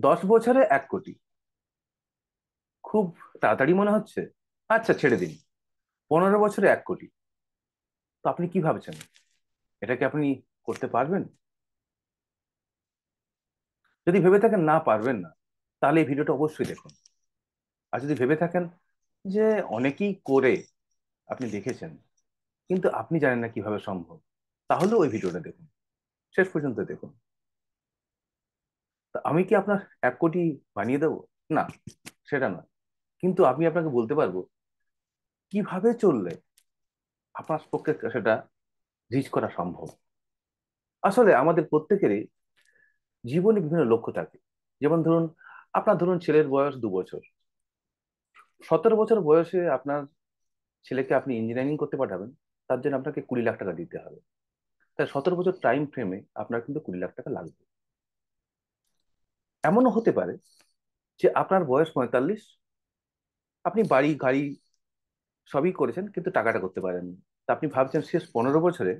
10 বছরে 1 কোটি, খুব তাড়াতাড়ি মনে হচ্ছে। আচ্ছা, ছেড়ে দিন। 15 বছরে 1 কোটি, তো আপনি কি ভাবছেন? এটা কি আপনি করতে পারবেন? যদি ভেবে থাকেন না পারবেন না, তাহলে এই ভিডিওটা অবশ্যই দেখুন। আর যদি ভেবে থাকেন যে অনেকেই করে, আপনি দেখেছেন, কিন্তু আপনি জানেন না কিভাবে সম্ভব, তাহলে ওই ভিডিওটা দেখুন, শেষ পর্যন্ত দেখুন। তা আমি কি আপনার 1 কোটি বানিয়ে দেবো? না, সেটা না। কিন্তু আমি আপনাকে বলতে পারবো কিভাবে চললে আপনার পক্ষে সেটা রিচ করা সম্ভব। আসলে আমাদের প্রত্যেকেরই জীবনে বিভিন্ন লক্ষ্য থাকে। যেমন ধরুন, আপনার ধরুন ছেলের বয়স 2 বছর, 17 বছর বয়সে আপনার ছেলেকে আপনি ইঞ্জিনিয়ারিং করতে পাঠাবেন, তার জন্য আপনাকে 20 লাখ টাকা দিতে হবে। তাই 17 বছর টাইম ফ্রেমে আপনার কিন্তু 20 লাখ টাকা লাগবে। এমনও হতে পারে যে আপনার বয়স 45, আপনি বাড়ি গাড়ি সবই করেছেন কিন্তু টাকাটা করতে পারেননি। তা আপনি ভাবছেন শেষ 15 বছরে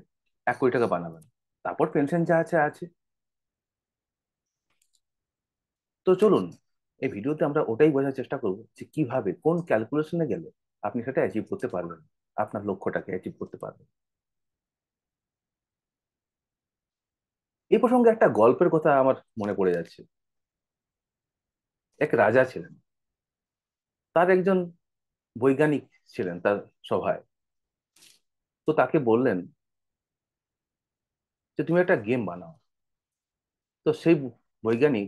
1 কোটি টাকা বানাবেন, তারপর পেনশন যা আছে আছে। তো চলুন, এই ভিডিওতে আমরা ওটাই বোঝার চেষ্টা করব যে কিভাবে কোন ক্যালকুলেশনে গেলে আপনি সেটা অ্যাচিভ করতে পারবেন, আপনার লক্ষ্যটাকে অ্যাচিভ করতে পারবেন। এই প্রসঙ্গে একটা গল্পের কথা আমার মনে পড়ে যাচ্ছে। এক রাজা ছিলেন, তার একজন বৈজ্ঞানিক ছিলেন তার সভায়। তো তাকে বললেন যে তুমি একটা গেম বানাও। তো সেই বৈজ্ঞানিক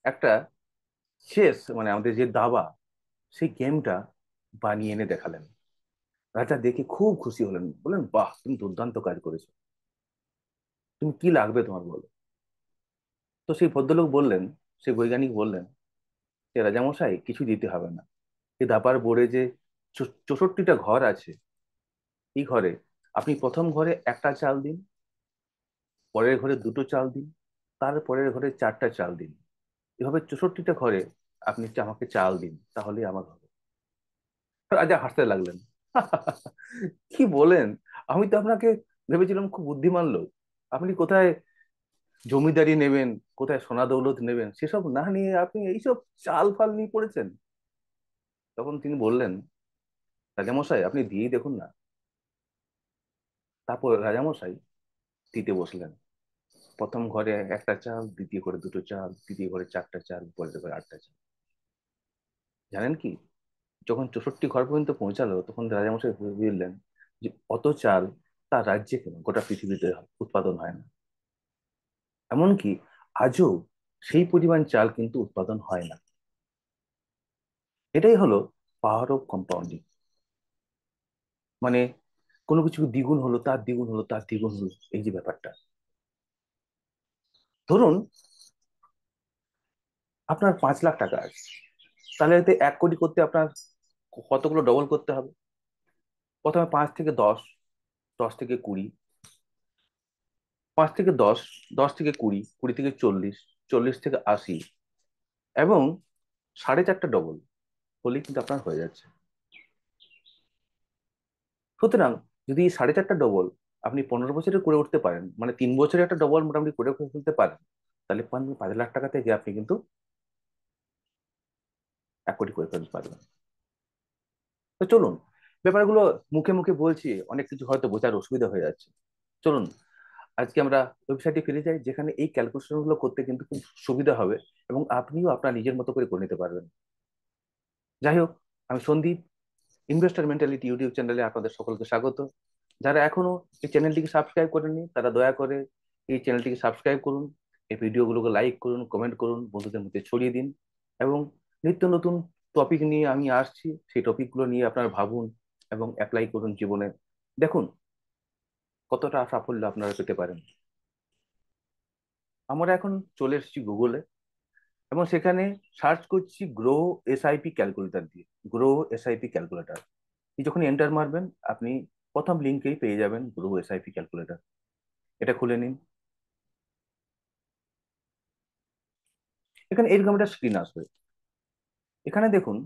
একটা চেস, মানে আমাদের যে দাবা, সেই গেমটা বানিয়ে এনে দেখালেন। রাজা দেখে খুব খুশি হলেন, বললেন বাহ, তুমি দুর্দান্ত কাজ করেছো, তুমি কি লাগবে তোমার বলো। তো সেই ভদ্রলোক বললেন, সেই বৈজ্ঞানিক বললেন যে রাজামশাই কিছু দিতে হবে না, এই দাবার বোর্ডে যে 64টা ঘর আছে, এই ঘরে আপনি প্রথম ঘরে একটা চাল দিন, পরের ঘরে দুটো চাল দিন, তারপরের ঘরে চারটা চাল দিন। এভাবে 64টা ঘরে আপনি আমাকে চাল দিন, তাহলেই আমার হবে। রাজা হাসতে লাগলেন। কি বলেন, আমি তো আপনাকে ভেবেছিলাম খুব বুদ্ধিমান লোক। আপনি কোথায় জমিদারি নেবেন, কোথায় সোনা দৌলত নেবেন, সেসব না নিয়ে আপনি এইসব চাল ফাল নিয়ে পড়েছেন। তখন তিনি বললেন, রাজামশাই আপনি দিয়েই দেখুন না। তারপর রাজামশাই দিতে বসলেন। প্রথম ঘরে একটা চাল, দ্বিতীয় ঘরে দুটো চাল, তৃতীয় ঘরে চারটা চাল, পরের ঘরে আটটা চাল। জানেন কি, যখন 64 ঘর পর্যন্ত পৌঁছালো, তখন রাজামশাই বুঝলেন যে অত চাল তার রাজ্যে কেন, গোটা পৃথিবীতে উৎপাদন হয় না। এমনকি আজও সেই পরিমাণ চাল কিন্তু উৎপাদন হয় না। এটাই হলো পাওয়ার অফ কম্পাউন্ডিং। মানে কোনো কিছু দ্বিগুণ হলো, তার দ্বিগুণ হলো, তার দ্বিগুণ হলো, এই যে ব্যাপারটা। ধরুন আপনার 5 লাখ টাকা আছে, তাহলে এতে 1 কোটি করতে আপনার কতগুলো ডবল করতে হবে? প্রথমে 5 থেকে 10, 10 থেকে 20, 5 থেকে 10, 10 থেকে 20, 20 থেকে 40, 40 থেকে 80, এবং 4.5টা ডবল হলেই কিন্তু আপনার হয়ে যাচ্ছে। সুতরাং যদি এই 4.5টা ডবল আপনি 15 বছরে করে উঠতে পারেন, মানে 3 বছরে একটা ডবল মোটামুটি করে ফেলতে পারেন, তাহলে 5 লাখ টাকা থেকে আপনি কিন্তু 1 কোটি করে ফেলতে পারবেন। তো চলুন, ব্যাপারগুলো মুখে মুখে বলছি, অনেক কিছু হয়তো বোঝার অসুবিধা হয়ে যাচ্ছে। চলুন আজকে আমরা ওয়েবসাইটে ফিরে যাই, যেখানে এই ক্যালকুলেশন গুলো করতে কিন্তু খুব সুবিধা হবে, এবং আপনিও আপনার নিজের মতো করে করে নিতে পারবেন। যাই হোক, আমি সন্দীপ, ইনভেস্টর মেন্টালিটি ইউটিউব চ্যানেলে আপনাদের সকলকে স্বাগত। যারা এখনো এই চ্যানেলটিকে সাবস্ক্রাইব করেননি, তারা দয়া করে এই চ্যানেলটিকে সাবস্ক্রাইব করুন, এই ভিডিওগুলোকে লাইক করুন, কমেন্ট করুন, বন্ধুদের মধ্যে ছড়িয়ে দিন। এবং নিত্য নতুন টপিক নিয়ে আমি আসছি, সেই টপিকগুলো নিয়ে আপনারা ভাবুন এবং অ্যাপ্লাই করুন জীবনে। দেখুন কতটা সাফল্য আপনারা পেতে পারেন। আমরা এখন চলে এসেছি গুগলে, এবং সেখানে সার্চ করছি গ্রো এসআইপি ক্যালকুলেটর দিয়ে। গ্রো এসআইপি ক্যালকুলেটর, এই যখন এন্টার মারবেন, আপনি প্রথম লিঙ্কেই পেয়ে যাবেন গ্রো এসআইপি ক্যালকুলেটর। এটা খুলে নিন। এখানে এরকম একটা স্ক্রিন আসবে। এখানে দেখুন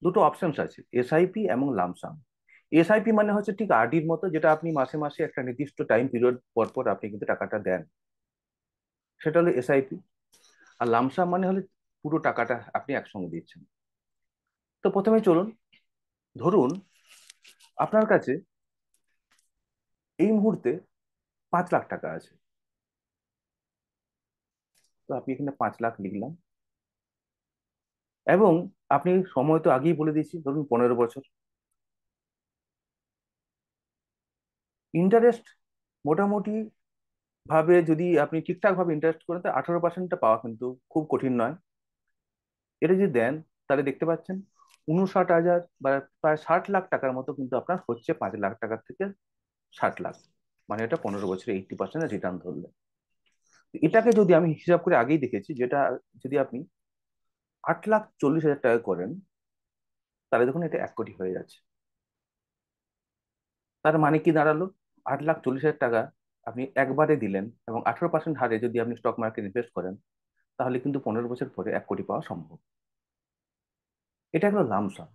দুটো অপশনস আছে, এসআইপি এবং লামসাম। এসআইপি মানে হচ্ছে ঠিক আরডির মতো, যেটা আপনি মাসে মাসে একটা নির্দিষ্ট টাইম পিরিয়ড পর পর আপনি কিন্তু টাকাটা দেন, সেটা হলো এসআইপি। আর লামসাম মানে হলে পুরো টাকাটা আপনি একসঙ্গে দিচ্ছেন। তো প্রথমে চলুন, ধরুন আপনার কাছে এই মুহূর্তে 5 লাখ টাকা আছে। তো আপনি এখানে 5 লাখ লিখলাম, এবং আপনি সময় তো আগেই বলে দিয়েছি, ধরুন 15 বছর। ইন্টারেস্ট মোটামুটি ভাবে যদি আপনি ঠিকঠাক ভাবে ইন্টারেস্ট করেন, তো 18% পাওয়া কিন্তু খুব কঠিন নয়। এটা যদি দেন, তাহলে দেখতে পাচ্ছেন 59,000 বা প্রায় 60 লাখ টাকার মতো কিন্তু আপনার হচ্ছে 5 লাখ টাকার থেকে 60 লাখ। মানে এটা 15 বছরে 80% রিটার্ন ধরলে। এটাকে যদি আমি হিসাব করে আগেই দেখেছি, যেটা যদি আপনি 8,40,000 টাকা করেন, তাহলে দেখুন এটা 1 কোটি হয়ে যাচ্ছে। তার মানে কি দাঁড়ালো? 8,40,000 টাকা আপনি একবারে দিলেন, এবং 18% হারে যদি আপনি স্টক মার্কেট ইনভেস্ট করেন, তাহলে কিন্তু 15 বছর পরে 1 কোটি পাওয়া সম্ভব। এটা হলো লামসাম।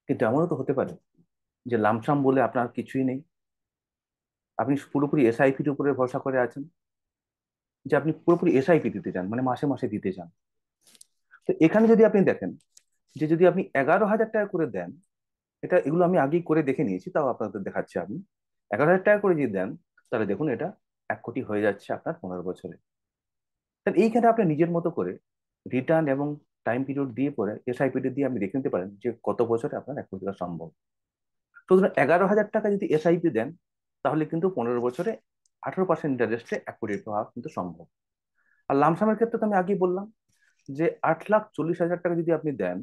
কিন্তু এমনও তো হতে পারে যে লামসাম বলে আপনার কিছুই নেই, আপনি পুরোপুরি এসআইপির উপরে ভরসা করে আছেন, যে আপনি পুরোপুরি এসআইপি দিতে চান, মানে মাসে মাসে দিতে চান। তো এখানে যদি আপনি দেখেন, যে যদি আপনি 11,000 টাকা করে দেন, এগুলো আমি আগেই করে দেখে নিয়েছি, তাও আপনাদের দেখাচ্ছি। আপনি 11,000 টাকা করে যদি দেন, তাহলে দেখুন এটা 1 কোটি হয়ে যাচ্ছে আপনার 15 বছরে। তাহলে এইখানে আপনি নিজের মতো করে রিটার্ন এবং টাইম পিরিয়ড দিয়ে পরে এসআইপি দিয়ে আপনি দেখে নিতে পারেন যে কত বছরে আপনার 1 কোটি টাকা সম্ভব। সুতরাং 11,000 টাকা যদি এসআইপি দেন, তাহলে কিন্তু 15 বছরে 18% ইন্টারেস্টে 1 কোটি পাওয়া কিন্তু সম্ভব। আর লামসামের ক্ষেত্রে তো আমি আগেই বললাম যে 8,40,000 টাকা যদি আপনি দেন,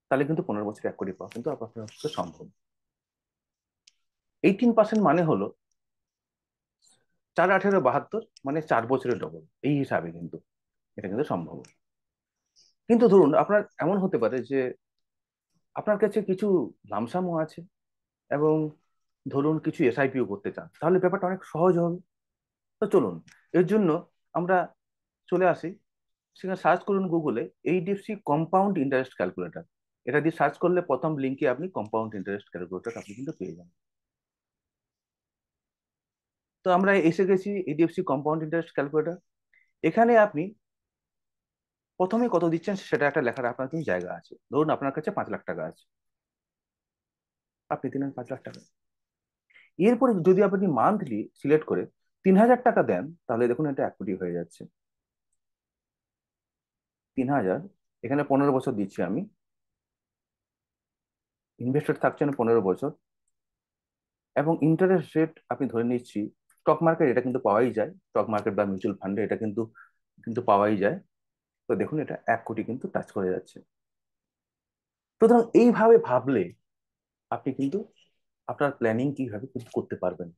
তাহলে কিন্তু 15 বছরে 1 কোটি পাওয়া কিন্তু আপনার পক্ষে সম্ভব। 18% মানে হলো 4 18 72, মানে 4 বছরের ডবল। এই হিসাবে কিন্তু এটা কিন্তু সম্ভব। কিন্তু ধরুন আপনার এমন হতে পারে যে আপনার কাছে কিছু লামসামও আছে, এবং ধরুন কিছু এসআইপিও করতে চান, তাহলে ব্যাপারটা অনেক সহজ হবে। তো চলুন, এর জন্য আমরা চলে আসি, সেখানে সার্চ করুন গুগলে এইচডিএফসি কম্পাউন্ড ইন্টারেস্ট ক্যালকুলেটর। এটা দিয়ে সার্চ করলে প্রথম লিঙ্কে আপনি কম্পাউন্ড ইন্টারেস্ট ক্যালকুলেটর আপনি কিন্তু পেয়ে যাবেন। তো আমরা এসে গেছি এইচডিএফসি কম্পাউন্ড ইন্টারেস্ট ক্যালকুলেটর। এখানে আপনি প্রথমে কত দিচ্ছেন সেটা একটা লেখার আপনার কিন্তু জায়গা আছে। ধরুন আপনার কাছে 5 লাখ টাকা আছে, আপনি দিলেন 5 লাখ টাকা। এরপরে যদি আপনি মান্থলি সিলেক্ট করে 3,000 টাকা দেন, তাহলে দেখুন এটা 1 কোটি হয়ে যাচ্ছে। 3,000, এখানে 15 বছর দিচ্ছি আমি, ইনভেস্টেড থাকছেন 15 বছর, এবং ইন্টারেস্ট রেট আপনি ধরে নিচ্ছি, স্টক মার্কেট এটা কিন্তু পাওয়াই যায়, স্টক মার্কেট বা মিউচুয়াল ফান্ডে এটা কিন্তু কিন্তু পাওয়াই যায়। তো দেখুন এটা 1 কোটি কিন্তু টাচ করে যাচ্ছে। সুতরাং এইভাবে ভাবলে আপনি কিন্তু আপনার প্ল্যানিং কিভাবে কিন্তু করতে পারবেন,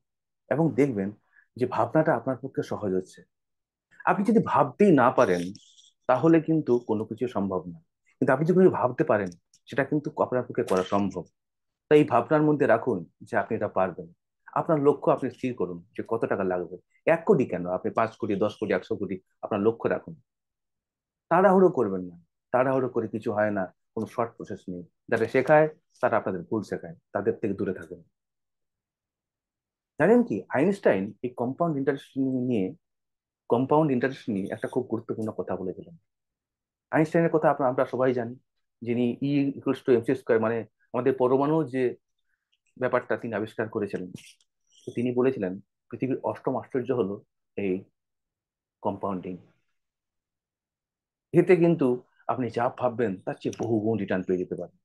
এবং দেখবেন যে ভাবনাটা আপনার পক্ষে সহজ হচ্ছে। আপনি যদি ভাবতেই না পারেন, তাহলে কিন্তু কোনো কিছু সম্ভব না। কিন্তু আপনি যদি ভাবতে পারেন, সেটা কিন্তু আপনার পক্ষে করা সম্ভব। তাই এই ভাবনার মধ্যে রাখুন যে আপনি এটা পারবেন। আপনার লক্ষ্য আপনি স্থির করুন যে কত টাকা লাগবে। 1 কোটি কেন, আপনি 5 কোটি, 10 কোটি, 100 কোটি আপনার লক্ষ্য রাখুন। তাড়াহুড়ো করবেন না। তাড়াহুড়ো করে কিছু হয় না, কোনো শর্ট প্রসেস নেই। যারা শেখায় তারা আপনাদের ভুল শেখায়, তাদের থেকে দূরে থাকুন। জানেন কি, আইনস্টাইন এই কম্পাউন্ড ইন্টারেস্ট নিয়ে একটা খুব গুরুত্বপূর্ণ কথা বলেছিলেন। আইনস্টাইনের কথা আমরা সবাই জানি, যিনি E = mc², মানে আমাদের পরমাণু যে ব্যাপারটা তিনি আবিষ্কার করেছিলেন। তো তিনি বলেছিলেন পৃথিবীর অষ্টম আশ্চর্য হলো এই কম্পাউন্ডিং। এতে কিন্তু আপনি যা ভাববেন তার চেয়ে বহু গুণ রিটার্ন পেয়ে যেতে পারেন।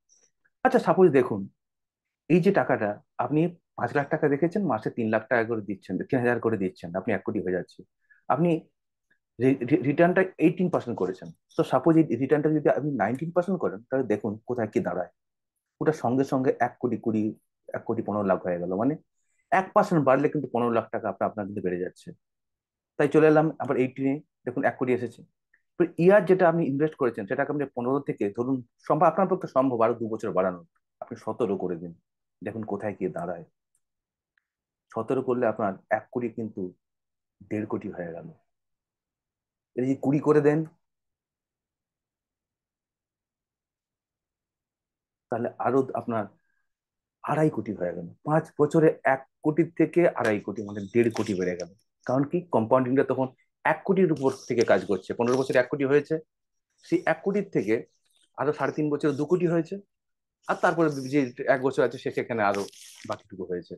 আচ্ছা, সাপোজ দেখুন, এই যে টাকাটা আপনি 5 লাখ টাকা দেখেছেন, মাসে 3 লাখ টাকা করে দিচ্ছেন, 3,000 করে দিচ্ছেন, আপনি 1 কোটি হয়ে যাচ্ছে। আপনি রিটার্নটা 18% করেছেন। তো সাপোজ এই রিটার্নটা যদি আপনি 19% করেন, তাহলে দেখুন কোথায় কি দাঁড়ায়। ওটা সঙ্গে সঙ্গে 1 কোটি 20, 1 কোটি 15 লাখ হয়ে গেল। মানে 1% বাড়লে কিন্তু 15 লাখ টাকা আপনার আপনার কিন্তু বেড়ে যাচ্ছে। তাই চলে এলাম আবার 18-এ, দেখুন 1 কোটি এসেছে। ইয়ার যেটা আপনি ইনভেস্ট করেছেন, সেটাকে আপনি 15 থেকে ধরুন, সম্ভব আপনার পক্ষে সম্ভব আরো 2 বছর বাড়ানো, আপনি 17 করে দিন, দেখুন কোথায় গিয়ে দাঁড়ায়। 17 করলে আপনার 1 কোটি কিন্তু 1.5 কোটি হয়ে গেল। এটা যদি 20 করে দেন, তাহলে আরো আপনার 2.5 কোটি হয়ে গেল। 5 বছরে 1 কোটির থেকে 2.5 কোটি, মানে 1.5 কোটি বেড়ে গেল। কারণ কি, কম্পাউন্ডিংটা তখন 1 কোটির উপর থেকে কাজ করছে, 15 বছরে 1 কোটি হয়েছে, সেই 1 কোটির থেকে আরো 3.5 বছরে 2 কোটি হয়েছে, আর তারপরে যে 1 বছর আছে সে সেখানে আরো বাকিটুকু হয়েছে।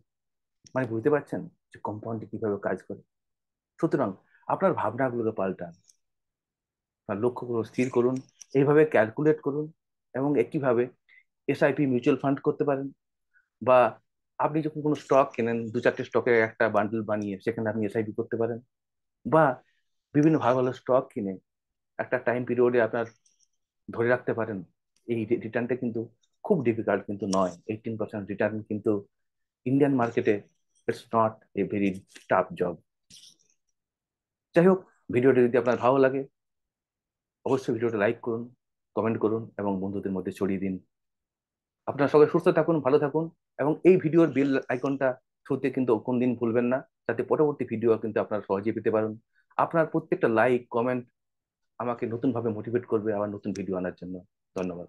মানে বুঝতে পারছেন যে কম্পাউন্ডে কিভাবে কাজ করে। সুতরাং আপনার ভাবনাগুলোকে পাল্টান, আপনার লক্ষ্যগুলো স্থির করুন, এইভাবে ক্যালকুলেট করুন, এবং একইভাবে এসআইপি মিউচুয়াল ফান্ড করতে পারেন, বা আপনি যখন কোনো স্টক কেনেন 2-4টে স্টকের একটা বান্ডেল বানিয়ে সেখানে আপনি এসআইপি করতে পারেন, বা বিভিন্ন ভালো ভালো স্টক কিনে একটা টাইম পিরিয়ডে আপনার ধরে রাখতে পারেন। এই রিটার্নটা কিন্তু খুব ডিফিকাল্ট কিন্তু নয়, 18% রিটার্ন কিন্তু ইন্ডিয়ান মার্কেটে it's not a very tough job. যাই হোক, ভিডিওটি যদি আপনার ভালো লাগে অবশ্যই ভিডিওটা লাইক করুন, কমেন্ট করুন এবং বন্ধুদের মধ্যে ছড়িয়ে দিন। আপনারা সবাই সুস্থ থাকুন, ভালো থাকুন, এবং এই ভিডিওর বেল আইকনটা ছুঁতে কিন্তু কোনদিন ভুলবেন না, যাতে পরবর্তী ভিডিও কিন্তু আপনারা সহজেই পেতে পারেন। আপনার প্রত্যেকটা লাইক কমেন্ট আমাকে নতুন ভাবে মোটিভেট করবে আবার নতুন ভিডিও আনার জন্য। ধন্যবাদ।